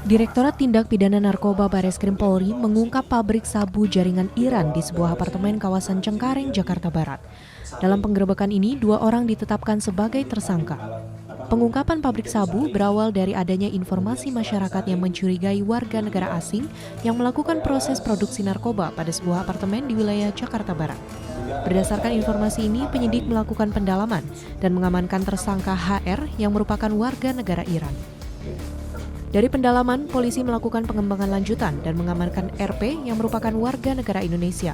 Direktorat Tindak Pidana Narkoba Bareskrim Polri mengungkap pabrik sabu jaringan Iran di sebuah apartemen kawasan Cengkareng, Jakarta Barat. Dalam penggerebekan ini, 2 orang ditetapkan sebagai tersangka. Pengungkapan pabrik sabu berawal dari adanya informasi masyarakat yang mencurigai warga negara asing yang melakukan proses produksi narkoba pada sebuah apartemen di wilayah Jakarta Barat. Berdasarkan informasi ini, penyidik melakukan pendalaman dan mengamankan tersangka HR yang merupakan warga negara Iran. Dari pendalaman, polisi melakukan pengembangan lanjutan dan mengamankan RP yang merupakan warga negara Indonesia.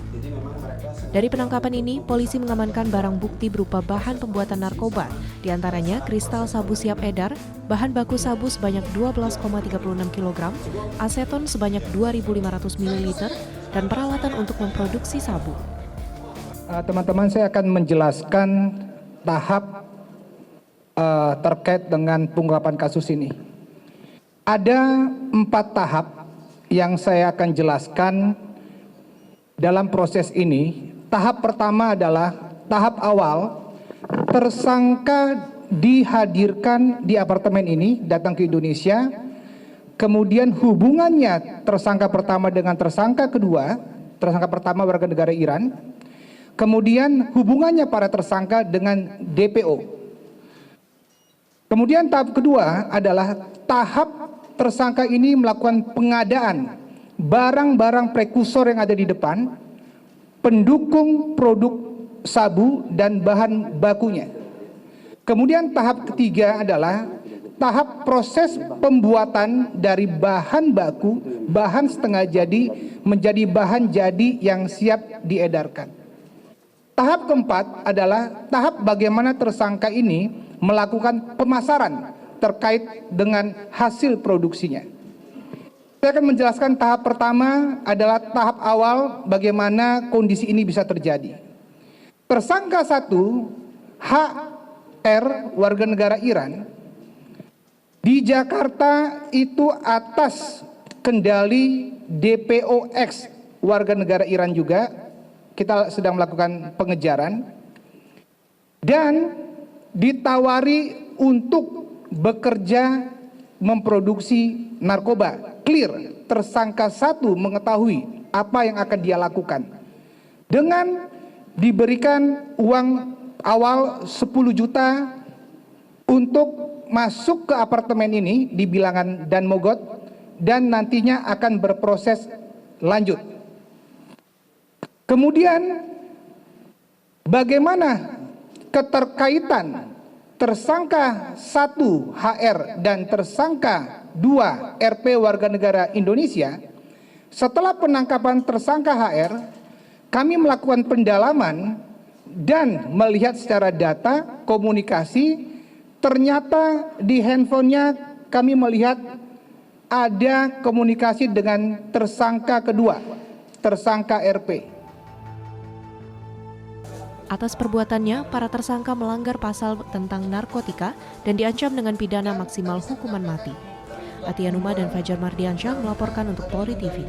Dari penangkapan ini, polisi mengamankan barang bukti berupa bahan pembuatan narkoba, diantaranya kristal sabu siap edar, bahan baku sabu sebanyak 12,36 kg, aseton sebanyak 2.500 ml, dan peralatan untuk memproduksi sabu. Teman-teman, saya akan menjelaskan tahap terkait dengan pengungkapan kasus ini. Ada 4 tahap yang saya akan jelaskan dalam proses ini. Tahap pertama adalah tahap awal, tersangka dihadirkan di apartemen ini, datang ke Indonesia, kemudian hubungannya tersangka pertama dengan tersangka kedua, tersangka pertama warga negara Iran, kemudian hubungannya para tersangka dengan DPO. Kemudian tahap kedua adalah tahap tersangka ini melakukan pengadaan barang-barang prekursor yang ada di depan, pendukung produk sabu dan bahan bakunya. Kemudian tahap ketiga adalah tahap proses pembuatan dari bahan baku, bahan setengah jadi menjadi bahan jadi yang siap diedarkan. Tahap keempat adalah tahap bagaimana tersangka ini melakukan pemasaran terkait dengan hasil produksinya. Saya akan menjelaskan tahap pertama adalah tahap awal bagaimana kondisi ini bisa terjadi. Tersangka 1, HR, warga negara Iran, di Jakarta itu atas kendali DPOX, warga negara Iran juga. Kita sedang melakukan pengejaran dan ditawari untuk bekerja memproduksi narkoba. Clear, tersangka 1 mengetahui apa yang akan dia lakukan. Dengan diberikan uang awal 10 juta untuk masuk ke apartemen ini di Bilangan dan Mogot dan nantinya akan berproses lanjut. Kemudian bagaimana keterkaitan tersangka 1 HR dan tersangka 2 RP warga negara Indonesia? Setelah penangkapan tersangka HR, kami melakukan pendalaman dan melihat secara data komunikasi, ternyata di handphonenya kami melihat ada komunikasi dengan tersangka kedua, tersangka RP. Atas perbuatannya, para tersangka melanggar pasal tentang narkotika dan diancam dengan pidana maksimal hukuman mati. Atia Numa dan Fajar Mardiansyah melaporkan untuk Polri TV.